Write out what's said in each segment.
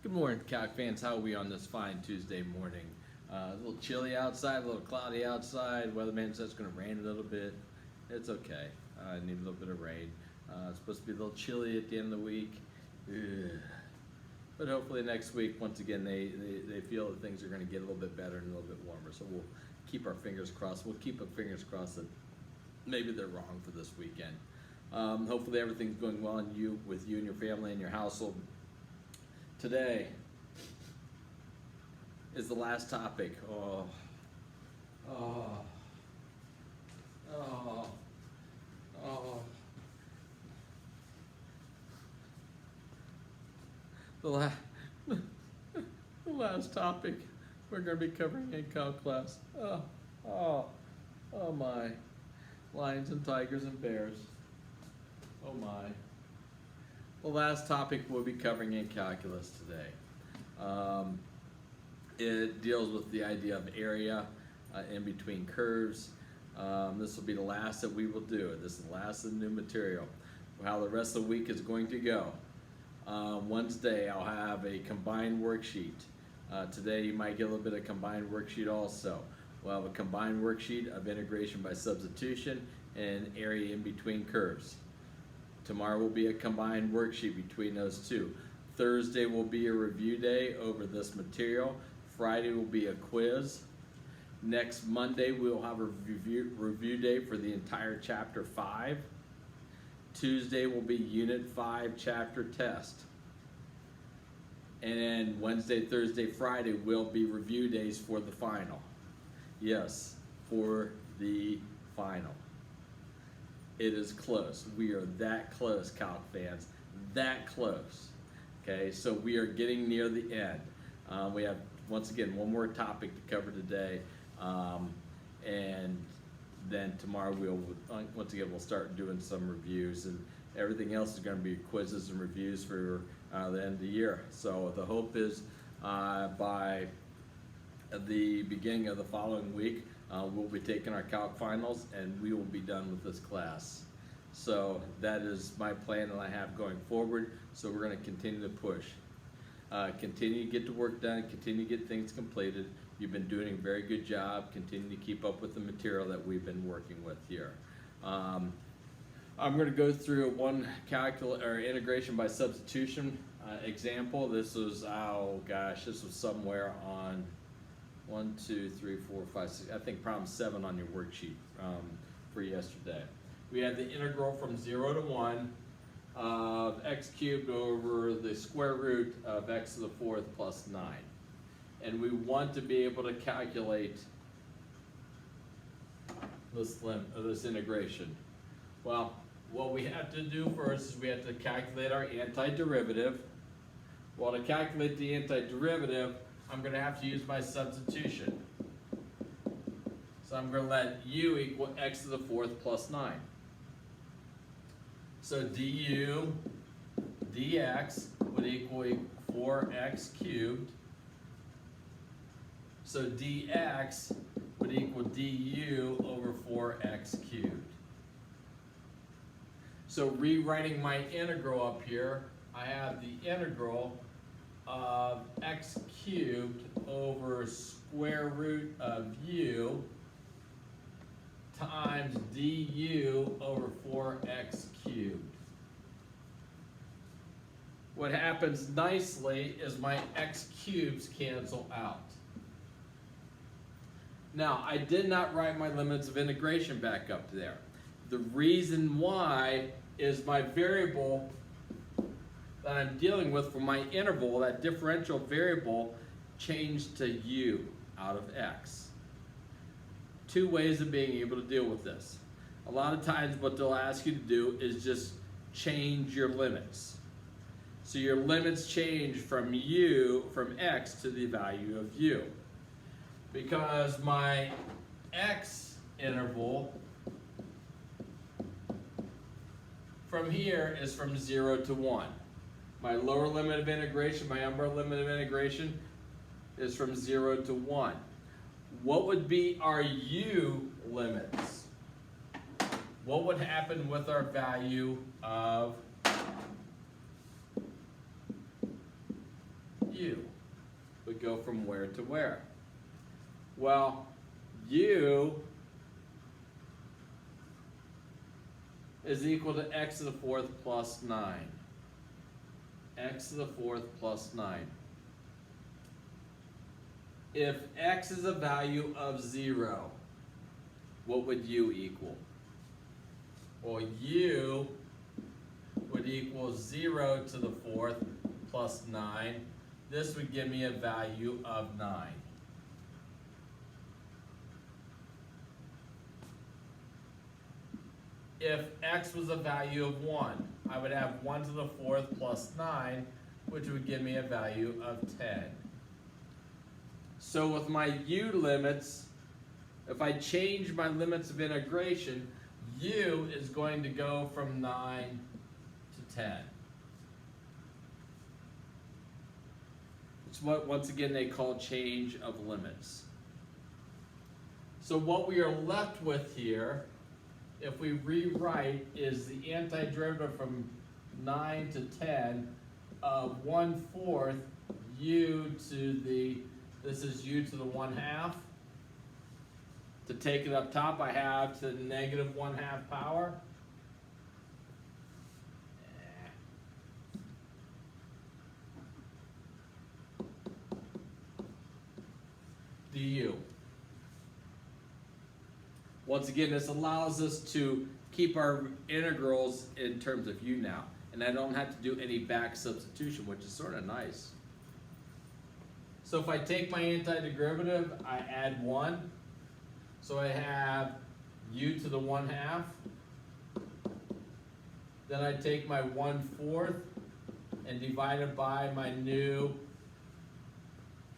Good morning, calc fans. How are we on this fine Tuesday morning? A little chilly outside, a little cloudy outside. Weatherman says it's going to rain a little bit. It's okay. I need a little bit of rain. It's supposed to be a little chilly at the end of the week. Ugh. But hopefully next week, once again, they feel that things are going to get a little bit better and a little bit warmer. So we'll keep our fingers crossed. We'll keep our fingers crossed that maybe they're wrong for this weekend. Hopefully everything's going well with you and your family and your household. Today is the last topic. The last topic we're going to be covering in calc class. Oh my. Lions and tigers and bears. Oh my. The last topic we'll be covering in calculus today. It deals with the idea of area in between curves. This will be the last that we will do. This is the last of the new material. How the rest of the week is going to go. Wednesday I'll have a combined worksheet. Today you might get a little bit of combined worksheet also. We'll have a combined worksheet of integration by substitution and area in between curves. Tomorrow will be a combined worksheet between those two. Thursday will be a review day over this material. Friday will be a quiz. Next Monday we'll have a review day for the entire chapter 5. Tuesday will be unit 5 chapter test. And then Wednesday, Thursday, Friday will be review days for the final. Yes, for the final. It is close. We are that close, calc fans. That close. Okay, so we are getting near the end. We have, once again, one more topic to cover today. And then tomorrow we'll start doing some reviews, and everything else is going to be quizzes and reviews for the end of the year. So the hope is by the beginning of the following week, we'll be taking our calc finals and we will be done with this class. So that is my plan that I have going forward. So we're going to continue to push. Continue to get the work done, continue to get things completed. You've been doing a very good job. Continue to keep up with the material that we've been working with here. I'm going to go through one integration by substitution example. This was, this was somewhere on 1, 2, 3, 4, 5, 6, I think problem 7 on your worksheet for yesterday. We had the integral from 0 to 1 of x cubed over the square root of x to the 4th plus 9. And we want to be able to calculate this integration. Well, what we have to do first is we have to calculate our antiderivative. Well, to calculate the antiderivative, I'm going to have to use my substitution. So I'm going to let u equal x to the 4th plus 9. So du dx would equal 4x cubed. So dx would equal du over 4x cubed. So rewriting my integral up here, I have the integral of x cubed over square root of u times du over 4x cubed. What happens nicely is my x cubes cancel out. Now, I did not write my limits of integration back up there. The reason why is my variable that I'm dealing with for my interval, that differential variable, changed to u out of x. Two ways of being able to deal with this. A lot of times what they'll ask you to do is just change your limits. So your limits change from x to the value of u. Because my x interval from here is from 0 to 1. My lower limit of integration, my upper limit of integration is from 0 to 1. What would be our u limits? What would happen with our value of u would go from where to where? Well, u is equal to x to the fourth plus 9. X to the fourth plus 9. If x is a value of 0, what would u equal? Well, u would equal 0 to the fourth plus 9. This would give me a value of 9. If x was a value of 1, I would have 1 to the fourth plus 9, which would give me a value of 10. So with my u limits, if I change my limits of integration, u is going to go from 9 to 10. It's what, once again, they call change of limits. So what we are left with here, if we rewrite, is the antiderivative from 9 to 10 of 1/4 u to the, this is u to the 1/2. To take it up top, I have to the negative 1/2 power. du. Once again, this allows us to keep our integrals in terms of u now, and I don't have to do any back substitution, which is sort of nice. So if I take my antiderivative, I add 1. So I have u to the 1/2. Then I take my 1/4 and divide it by my new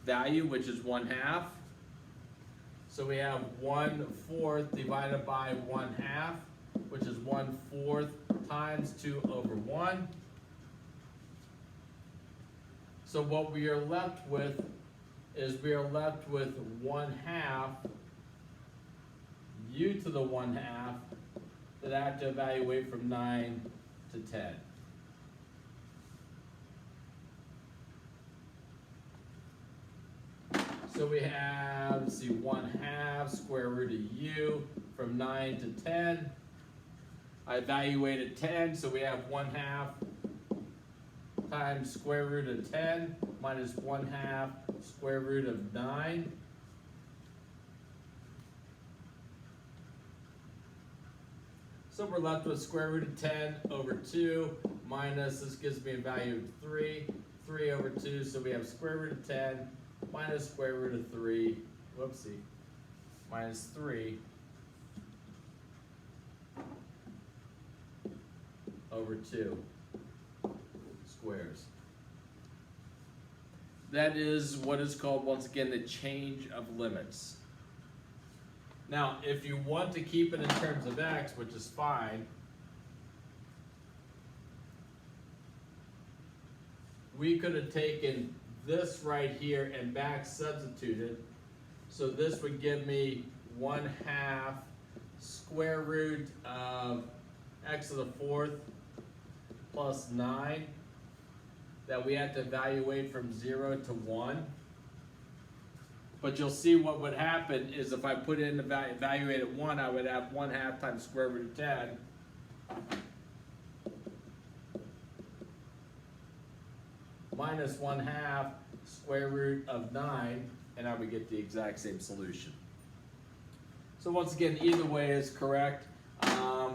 value, which is 1/2. So we have 1/4 divided by 1/2, which is 1/4 times 2 over 1. So what we are left with is we are left with 1/2 u to the 1/2 that I have to evaluate from 9 to 10. So we have, let's see, 1/2 square root of u from 9 to 10. I evaluated 10, so we have 1/2 times square root of 10 minus 1/2 square root of 9. So we're left with square root of 10 over 2 minus, this gives me a value of 3 over 2, so we have square root of 10 minus square root of 3, whoopsie, minus 3 over 2 squares. That is what is called, once again, the change of limits. Now, if you want to keep it in terms of x, which is fine, we could have taken this right here and back substituted. So this would give me 1/2 square root of x to the fourth plus 9 that we have to evaluate from 0 to 1. But you'll see what would happen is if I put in the value, evaluate at 1, I would have 1/2 times square root of 10 minus 1/2 square root of 9, and I would get the exact same solution. So once again, either way is correct.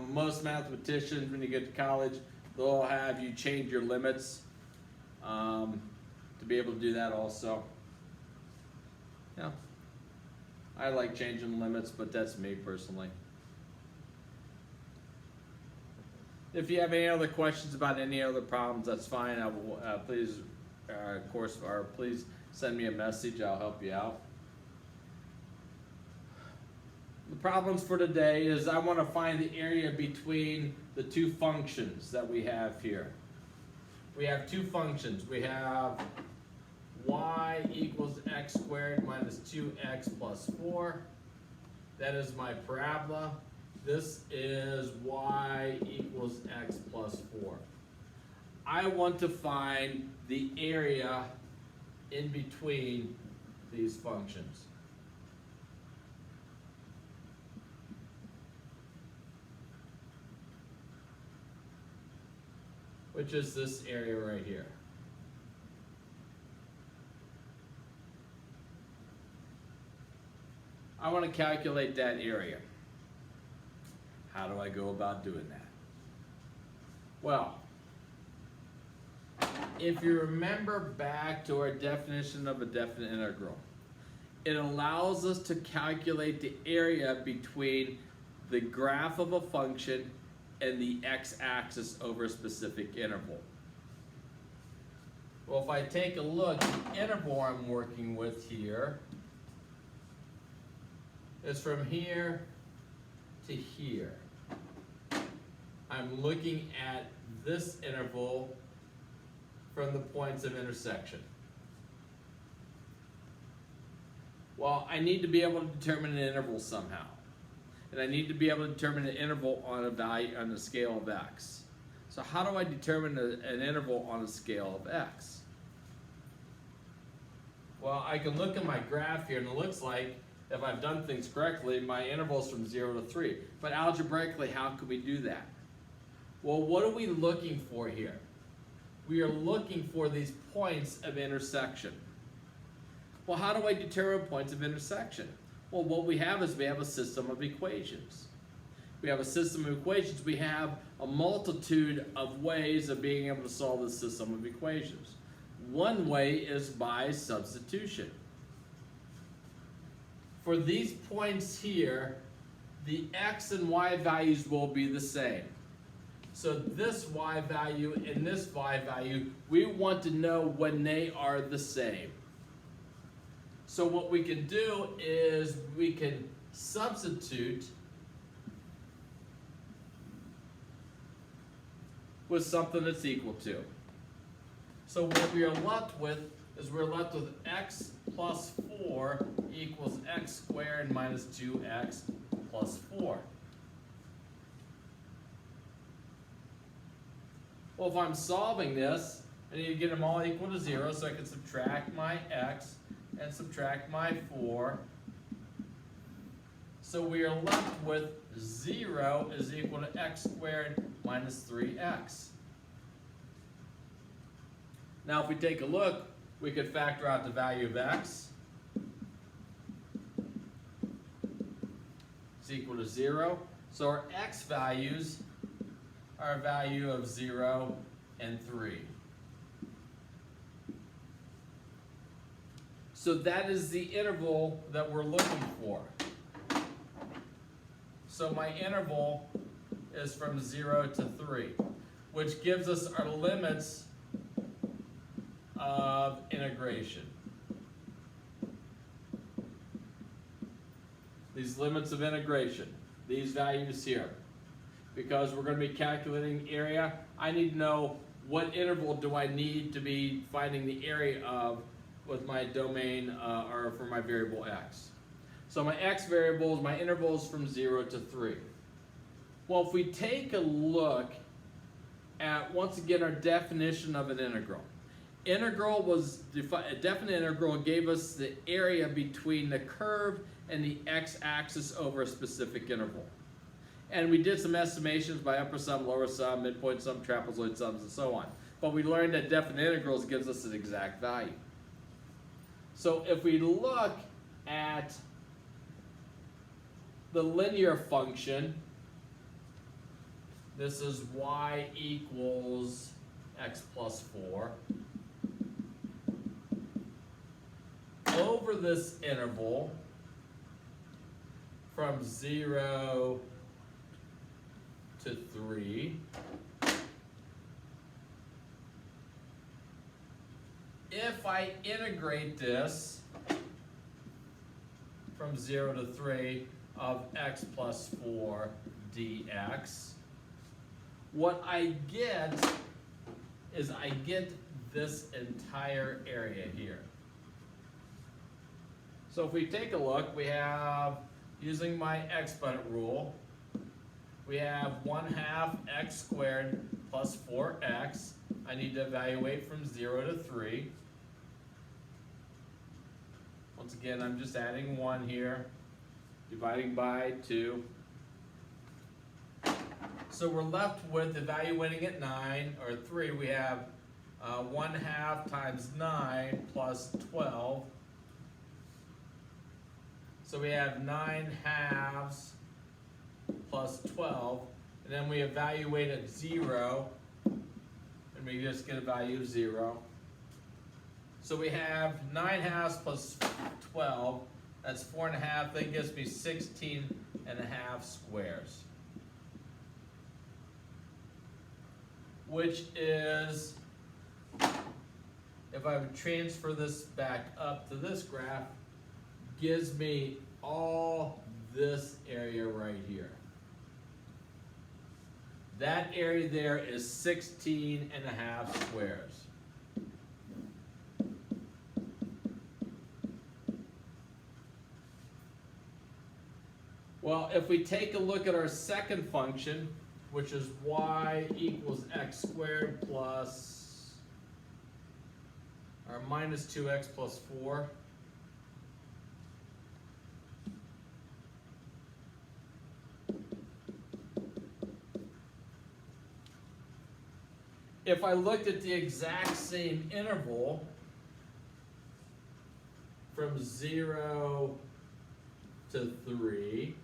Most mathematicians, when you get to college, they'll have you change your limits to be able to do that also. Yeah, I like changing limits, but that's me personally. If you have any other questions about any other problems, that's fine. I will, please, of course, or please send me a message. I'll help you out. The problems for today is I want to find the area between the two functions that we have here. We have two functions. We have y equals x squared minus 2x plus 4. That is my parabola. This is y equals x plus 4. I want to find the area in between these functions. Which is this area right here. I want to calculate that area. How do I go about doing that? Well, if you remember back to our definition of a definite integral, it allows us to calculate the area between the graph of a function and the x-axis over a specific interval. Well, if I take a look, the interval I'm working with here is from here to here. I'm looking at this interval from the points of intersection. Well, I need to be able to determine an interval somehow. And I need to be able to determine an interval on a value on the scale of x. So how do I determine an interval on a scale of x? Well, I can look at my graph here and it looks like if I've done things correctly, my interval is from 0 to 3. But algebraically, how could we do that? Well, what are we looking for here? We are looking for these points of intersection. Well, how do I determine points of intersection? Well, what we have is we have a system of equations. We have a system of equations. We have a multitude of ways of being able to solve this system of equations. One way is by substitution. For these points here, the x and y values will be the same. So this y value and this y value, we want to know when they are the same. So what we can do is we can substitute with something that's equal to. So what we are left with is we're left with x plus 4 equals x squared minus 2x plus 4. Well, if I'm solving this, I need to get them all equal to 0, so I can subtract my x and subtract my 4. So we are left with 0 is equal to x squared minus 3x. Now if we take a look, we could factor out the value of x. It's equal to 0. So our x values are a value of 0 and 3. So that is the interval that we're looking for. So my interval is from 0 to 3, which gives us our limits of integration. These limits of integration, these values here. Because we're going to be calculating area, I need to know what interval do I need to be finding the area of with my domain or for my variable x. So my x variables, my intervals from 0 to 3. Well, if we take a look at, once again, our definition of an integral. Integral was, a definite integral gave us the area between the curve and the x-axis over a specific interval. And we did some estimations by upper sum, lower sum, midpoint sum, trapezoid sums, and so on. But we learned that definite integrals gives us an exact value. So if we look at the linear function, this is y equals x plus 4. Over this interval from 0 to 3, if I integrate this from 0 to 3 of x plus 4 dx, what I get is I get this entire area here. So if we take a look, we have, using my exponent rule, we have 1/2 x squared plus 4x. I need to evaluate from 0 to 3. Once again, I'm just adding 1 here, dividing by 2. So we're left with evaluating at 9, or 3, we have 1/2 times 9 plus 12. So we have 9/2 plus 12, and then we evaluate at 0, and we just get a value of 0. So we have 9/2 plus 12, that's 4.5, that gives me 16.5 squares. Which is, if I would transfer this back up to this graph, gives me all this area right here. That area there is 16.5 squares. Well, if we take a look at our second function, which is y equals x squared plus, or minus 2x plus 4. If I looked at the exact same interval from 0 to 3,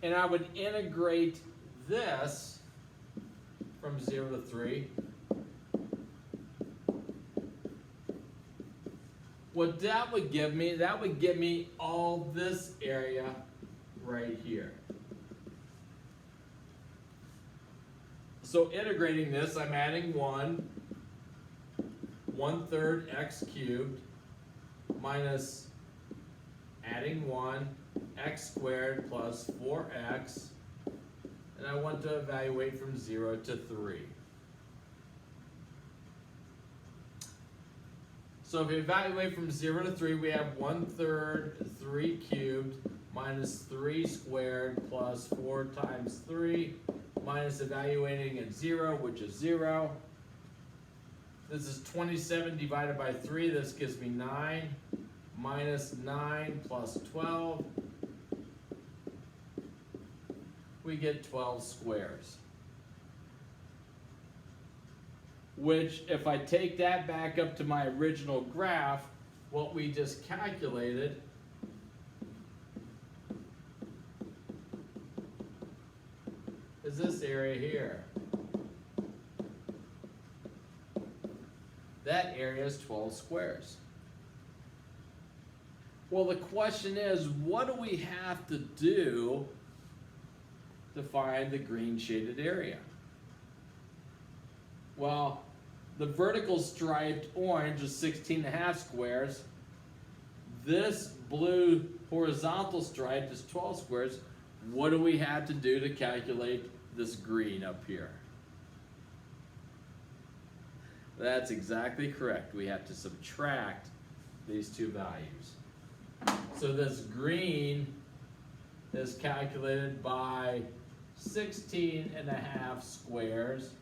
and I would integrate this from 0 to 3, what that would give me all this area right here. So integrating this, I'm adding 1/3 x cubed minus adding 1 x squared plus 4x, and I want to evaluate from 0 to 3. So if we evaluate from 0 to 3, we have 1/3 3 cubed minus 3 squared plus 4 times 3 minus evaluating at 0, which is 0. This is 27 divided by 3. This gives me 9 minus 9 plus 12. We get 12 squares. Which, if I take that back up to my original graph, what we just calculated is this area here. That area is 12 squares. Well, the question is, what do we have to do to find the green shaded area? Well, the vertical striped orange is 16.5 squares. This blue horizontal stripe is 12 squares. What do we have to do to calculate this green up here? That's exactly correct. We have to subtract these two values. So this green is calculated by 16.5 squares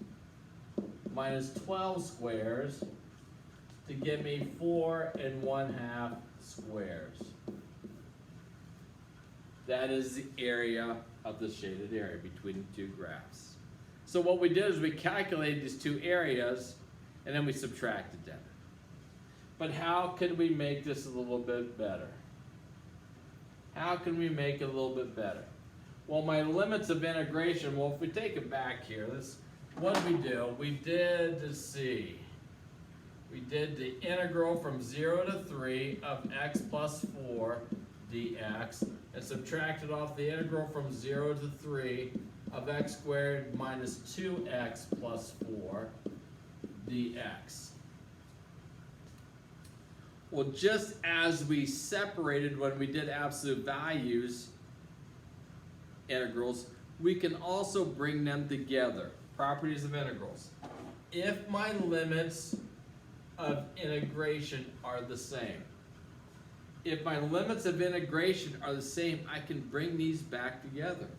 minus 12 squares to give me 4.5 squares. That is the area of the shaded area between the two graphs. So what we did is we calculated these two areas and then we subtracted them. But how can we make this a little bit better? How can we make it a little bit better? Well, my limits of integration, well, if we take it back here, what did we do? We did, let's see, we did the integral from 0 to 3 of x plus 4 dx, and subtracted off the integral from 0 to 3 of x squared minus 2x plus 4 dx. Well, just as we separated when we did absolute values integrals, we can also bring them together. Properties of integrals. If my limits of integration are the same, if my limits of integration are the same, I can bring these back together.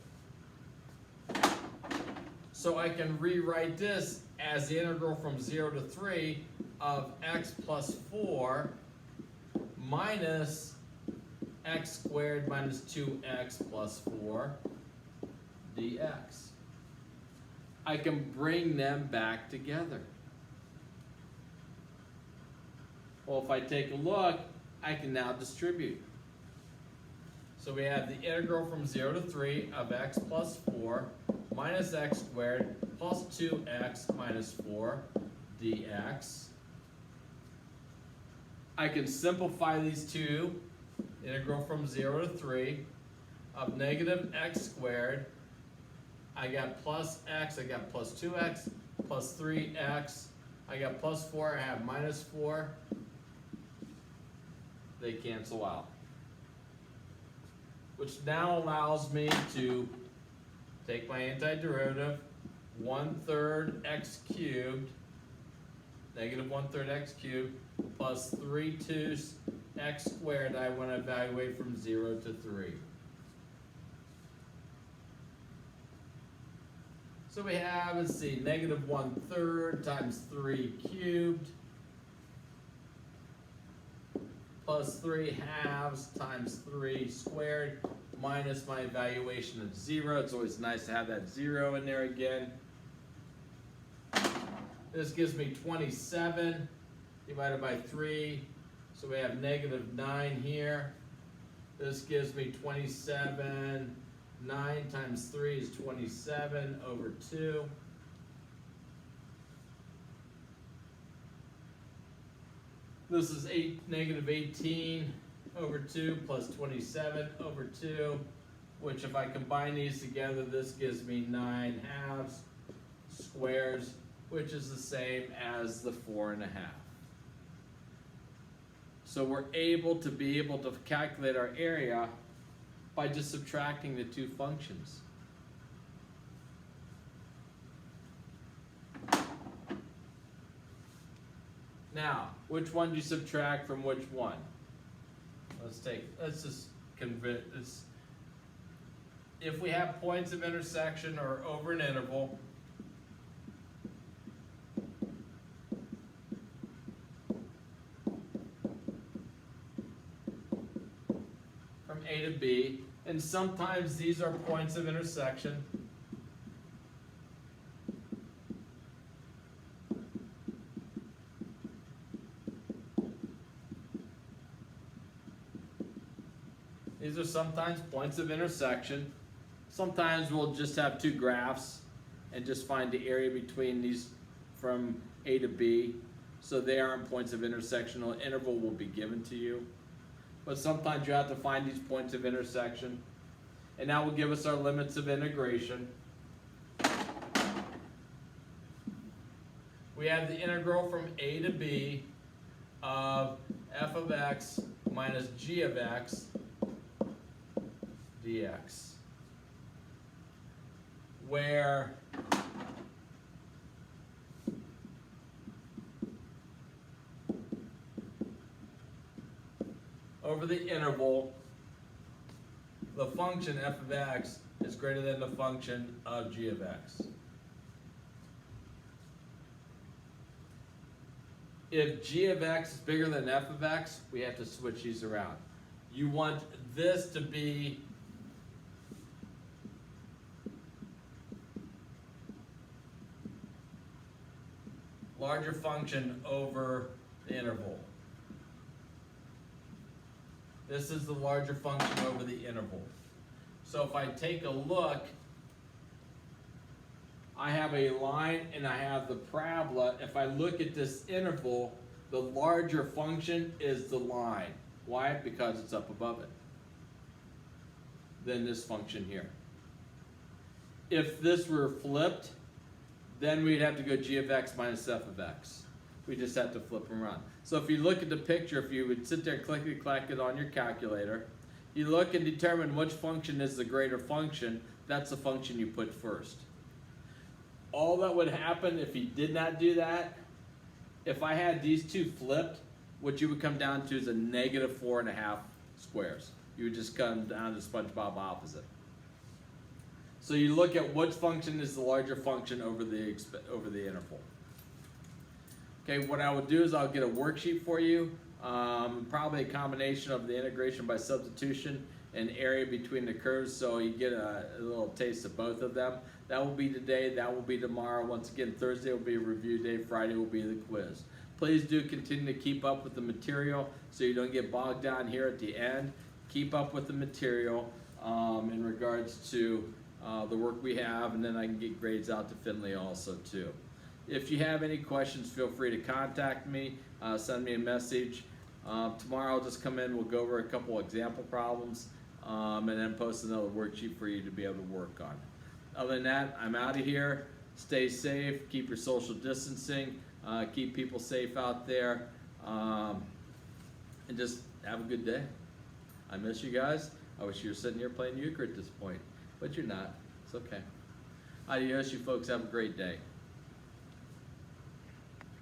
So I can rewrite this as the integral from 0 to 3 of x plus 4 minus x squared minus 2x plus 4 dx. I can bring them back together. Well, if I take a look, I can now distribute. So we have the integral from 0 to 3 of x plus 4 minus x squared plus 2x minus 4 dx. I can simplify these two. Integral from 0 to 3 of negative x squared. I got plus x, I got plus 2x, plus 3x. I got plus 4, I have minus 4. They cancel out. Which now allows me to take my antiderivative, 1/3 x cubed, negative 1/3 x cubed, plus 3/2 x squared I want to evaluate from 0 to 3. So we have, let's see, negative 1/3 times 3 cubed plus 3/2 times 3 squared minus my evaluation of 0. It's always nice to have that 0 in there again. This gives me 27 divided by 3. So we have negative 9 here. This gives me 27. 9 times 3 is 27 over 2. This is negative 18 over 2 plus 27 over 2, which if I combine these together, this gives me 9/2 squares, which is the same as the 4.5. So we're able to calculate our area by just subtracting the two functions. Now, which one do you subtract from which one? Let's just convert this. If we have points of intersection or over an interval, from A to B, and sometimes these are points of intersection. These are sometimes points of intersection. Sometimes we'll just have two graphs and just find the area between these from A to B. So they aren't points of intersection. An interval will be given to you. But sometimes you have to find these points of intersection. And that will give us our limits of integration. We have the integral from A to B of f of x minus g of x dx, where over the interval, the function f of x is greater than the function of g of x. If g of x is bigger than f of x, we have to switch these around. You want this to be larger function over the interval. This is the larger function over the interval. So if I take a look, I have a line and I have the parabola. If I look at this interval, the larger function is the line. Why? Because it's up above it than this function here. If this were flipped, then we'd have to go g of x minus f of x. We just have to flip them around. So if you look at the picture, if you would sit there clickety-clack it on your calculator, you look and determine which function is the greater function, that's the function you put first. All that would happen if you did not do that, if I had these two flipped, what you would come down to is a negative 4.5 squares. You would just come down to SpongeBob opposite. So you look at which function is the larger function over the interval. Okay, what I would do is I'll get a worksheet for you, probably a combination of the integration by substitution and area between the curves, so you get a little taste of both of them. That will be today, that will be tomorrow. Once again, Thursday will be a review day, Friday will be the quiz. Please do continue to keep up with the material so you don't get bogged down here at the end. Keep up with the material in regards to the work we have, and then I can get grades out to Finley also too. If you have any questions, feel free to contact me, send me a message. Tomorrow I'll just come in, we'll go over a couple example problems, and then post another worksheet for you to be able to work on. Other than that, I'm out of here. Stay safe, keep your social distancing, keep people safe out there, and just have a good day. I miss you guys. I wish you were sitting here playing euchre at this point, but you're not. It's okay. Adios, you folks. Have a great day.